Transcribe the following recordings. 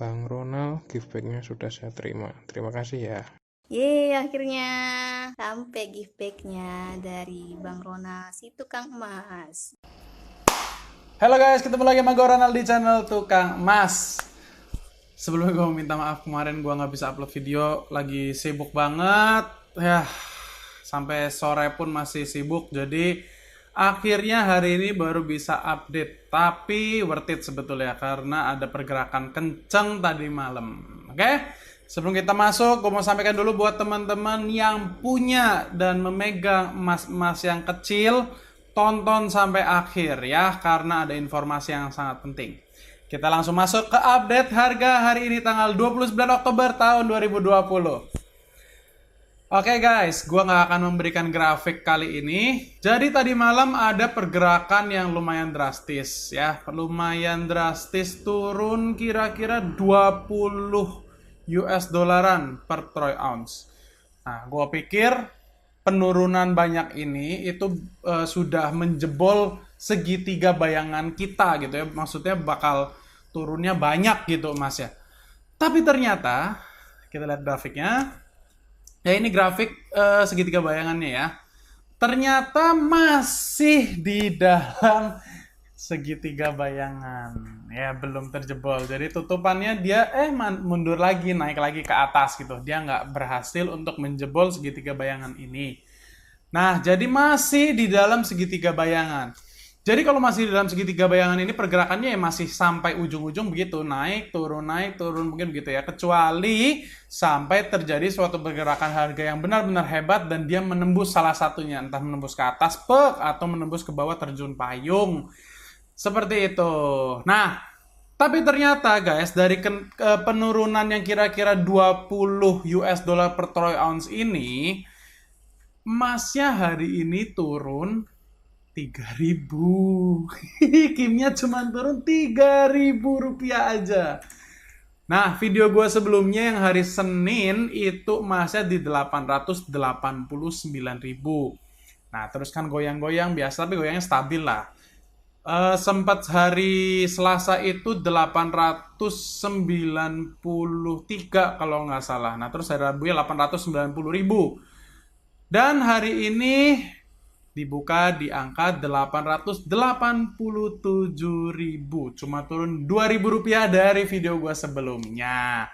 Bang Ronald, gift bag-nya sudah saya terima. Terima kasih ya. Yeay, akhirnya sampai gift bag-nya dari Bang Ronald, si tukang emas. Halo guys, ketemu lagi sama gue Ronald di channel Tukang Emas. Sebelumnya gue mau minta maaf, kemarin gue nggak bisa upload video, lagi sibuk banget. Ya, sampai sore pun masih sibuk, jadi akhirnya hari ini baru bisa update. Tapi worth it sebetulnya, karena ada pergerakan kenceng tadi malam. Oke? Sebelum kita masuk, gue mau sampaikan dulu buat teman-teman yang punya dan memegang emas-emas yang kecil, tonton sampai akhir ya, karena ada informasi yang sangat penting. Kita langsung masuk ke update harga hari ini tanggal 29 Oktober tahun 2020. Oke guys, gue nggak akan memberikan grafik kali ini. Jadi tadi malam ada pergerakan yang lumayan drastis ya. Lumayan drastis, turun kira-kira 20 US dollaran per troy ounce. Nah, gue pikir penurunan banyak ini itu sudah menjebol segitiga bayangan kita gitu ya. Maksudnya bakal turunnya banyak gitu emas ya. Tapi ternyata, kita lihat grafiknya. Ya ini grafik segitiga bayangannya ya. Ternyata masih di dalam segitiga bayangan. Ya belum terjebol. Jadi tutupannya dia mundur lagi, naik lagi ke atas gitu. Dia nggak berhasil untuk menjebol segitiga bayangan ini. Nah jadi masih di dalam segitiga bayangan. Jadi kalau masih di dalam segitiga bayangan ini pergerakannya ya masih sampai ujung-ujung begitu, naik turun mungkin begitu ya. Kecuali sampai terjadi suatu pergerakan harga yang benar-benar hebat dan dia menembus salah satunya, entah menembus ke atas atau menembus ke bawah terjun payung. Seperti itu. Nah, tapi ternyata guys dari penurunan yang kira-kira 20 US dollar per troy ounce ini, emasnya hari ini turun 3.000. Kimnya cuma turun 3.000 rupiah aja. Nah, video gue sebelumnya yang hari Senin itu emasnya di 889.000. Nah, terus kan goyang-goyang biasa, tapi goyangnya stabil lah. Sempat hari Selasa itu 893 kalau nggak salah. Nah, terus hari Rabu ya 890.000. Dan hari ini dibuka di angka 887.000, cuma turun 2.000 rupiah dari video gue sebelumnya.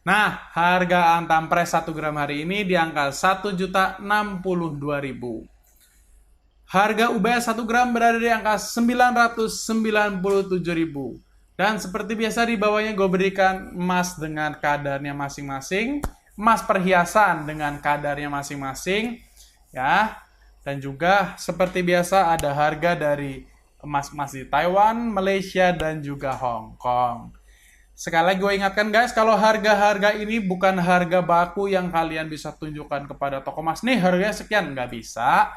Nah, harga antam pres 1 gram hari ini di angka 1.062.000. Harga UBS 1 gram berada di angka 997.000. Dan seperti biasa di bawahnya gue berikan emas dengan kadarnya masing-masing, emas perhiasan dengan kadarnya masing-masing, ya. Dan juga seperti biasa ada harga dari emas-emas di Taiwan, Malaysia, dan juga Hong Kong. Sekali lagi gue ingatkan guys, kalau harga-harga ini bukan harga baku yang kalian bisa tunjukkan kepada toko emas. Nih harganya sekian, nggak bisa.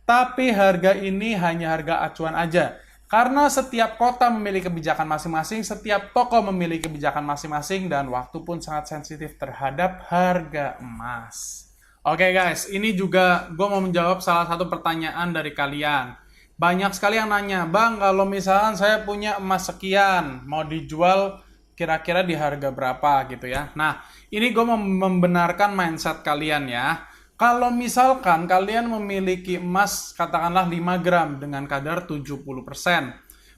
Tapi harga ini hanya harga acuan aja. Karena setiap kota memiliki kebijakan masing-masing, setiap toko memiliki kebijakan masing-masing, dan waktu pun sangat sensitif terhadap harga emas. Oke guys, ini juga gue mau menjawab salah satu pertanyaan dari kalian. Banyak sekali yang nanya, Bang, kalau misalkan saya punya emas sekian, mau dijual kira-kira di harga berapa gitu ya. Nah, ini gue mau membenarkan mindset kalian ya. Kalau misalkan kalian memiliki emas katakanlah 5 gram dengan kadar 70%.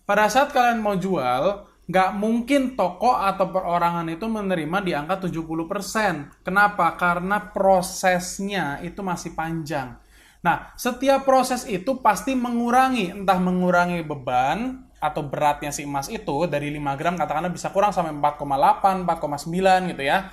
Pada saat kalian mau jual, nggak mungkin toko atau perorangan itu menerima di angka 70%. Kenapa? Karena prosesnya itu masih panjang. Nah, setiap proses itu pasti mengurangi, entah mengurangi beban atau beratnya si emas itu dari 5 gram katakanlah bisa kurang sampai 4,8, 4,9 gitu ya.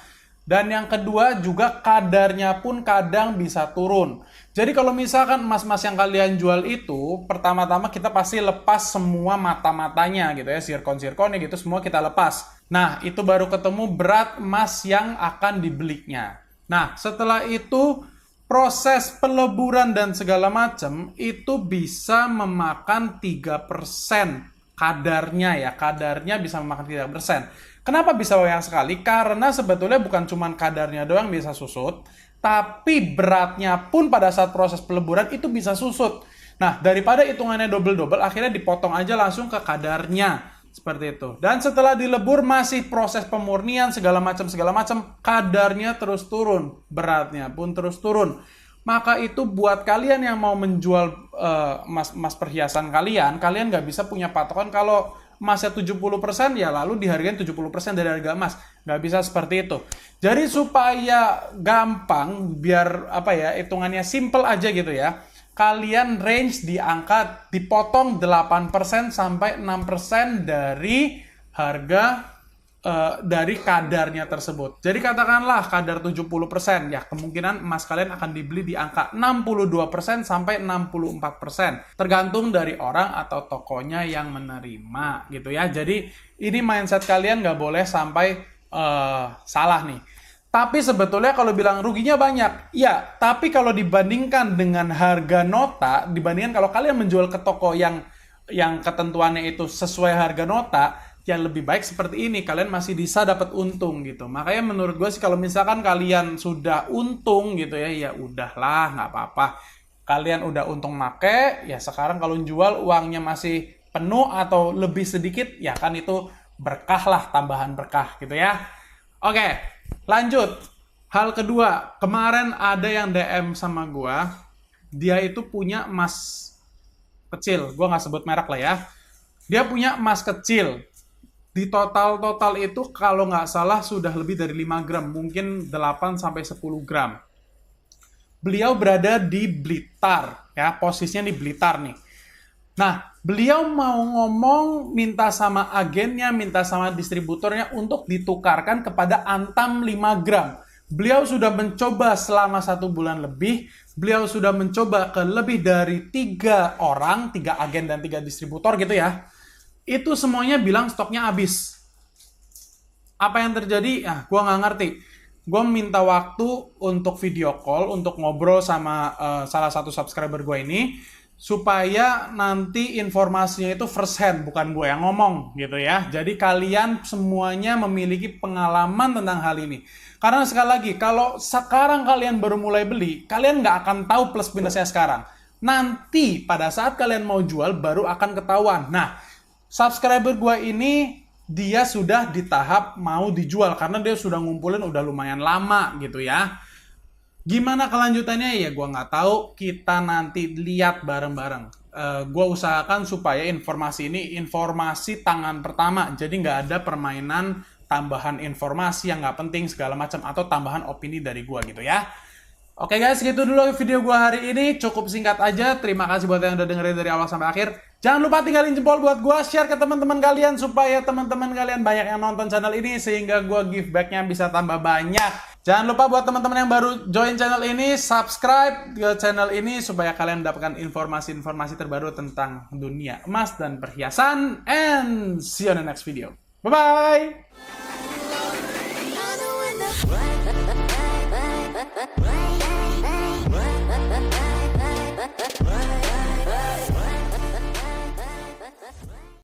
Dan yang kedua juga kadarnya pun kadang bisa turun. Jadi kalau misalkan emas-emas yang kalian jual itu, pertama-tama kita pasti lepas semua mata-matanya gitu ya, zirkon-zirkonnya gitu semua kita lepas. Nah, itu baru ketemu berat emas yang akan dibelinya. Nah, setelah itu proses peleburan dan segala macam itu bisa memakan 3%. Kadarnya bisa memakan 3%. Kenapa bisa banyak sekali? Karena sebetulnya bukan cuma kadarnya doang bisa susut, tapi beratnya pun pada saat proses peleburan itu bisa susut. Nah, daripada hitungannya double-double, akhirnya dipotong aja langsung ke kadarnya. Seperti itu. Dan setelah dilebur masih proses pemurnian segala macam, kadarnya terus turun, beratnya pun terus turun. Maka itu buat kalian yang mau menjual emas perhiasan kalian nggak bisa punya patokan kalau emasnya 70% ya lalu dihargain 70% dari harga emas. Nggak bisa seperti itu. Jadi supaya gampang, biar hitungannya simple aja gitu ya. Kalian range di angka dipotong 8% sampai 6% dari harga dari kadarnya tersebut. Jadi katakanlah kadar 70%, ya kemungkinan emas kalian akan dibeli di angka 62% sampai 64%. Tergantung dari orang atau tokonya yang menerima gitu ya. Jadi ini mindset kalian nggak boleh sampai salah nih. Tapi sebetulnya kalau bilang ruginya banyak, ya. Tapi kalau dibandingkan dengan harga nota, dibandingkan kalau kalian menjual ke toko yang ketentuannya itu sesuai harga nota, yang lebih baik seperti ini. Kalian masih bisa dapat untung gitu. Makanya menurut gue sih kalau misalkan kalian sudah untung gitu ya udahlah, nggak apa-apa. Kalian udah untung make, ya sekarang kalau jual uangnya masih penuh atau lebih sedikit, ya kan itu berkah lah, tambahan berkah gitu ya. Oke, lanjut. Hal kedua, kemarin ada yang DM sama gua, dia itu punya emas kecil, gua nggak sebut merek lah ya. Dia punya emas kecil, di total itu kalau nggak salah sudah lebih dari 5 gram, mungkin 8-10 gram. Beliau berada di Blitar, ya posisinya di Blitar nih. Nah, beliau mau ngomong, minta sama agennya, minta sama distributornya untuk ditukarkan kepada Antam 5 gram. Beliau sudah mencoba selama 1 bulan lebih, beliau sudah mencoba ke lebih dari 3 orang, 3 agen dan 3 distributor gitu ya. Itu semuanya bilang stoknya habis. Apa yang terjadi? Gue nggak ngerti. Gue minta waktu untuk video call, untuk ngobrol sama salah satu subscriber gue ini, supaya nanti informasinya itu first hand, bukan gue yang ngomong gitu ya. Jadi kalian semuanya memiliki pengalaman tentang hal ini. Karena sekali lagi, kalau sekarang kalian baru mulai beli, kalian nggak akan tahu plus minusnya sekarang. Nanti pada saat kalian mau jual baru akan ketahuan. Nah, subscriber gue ini dia sudah di tahap mau dijual karena dia sudah ngumpulin udah lumayan lama gitu ya. Gimana kelanjutannya ya gue nggak tahu, kita nanti lihat bareng-bareng. Gue usahakan supaya informasi ini informasi tangan pertama, jadi nggak ada permainan tambahan informasi yang nggak penting segala macam atau tambahan opini dari gue gitu ya. Oke guys, gitu dulu video gue hari ini, cukup singkat aja. Terima kasih buat yang udah dengerin dari awal sampai akhir. Jangan lupa tinggalin jempol buat gue, share ke teman-teman kalian supaya teman-teman kalian banyak yang nonton channel ini sehingga gue give back-nya bisa tambah banyak. Jangan lupa buat teman-teman yang baru join channel ini, subscribe ke channel ini supaya kalian mendapatkan informasi-informasi terbaru tentang dunia emas dan perhiasan. And see you on the next video. Bye-bye!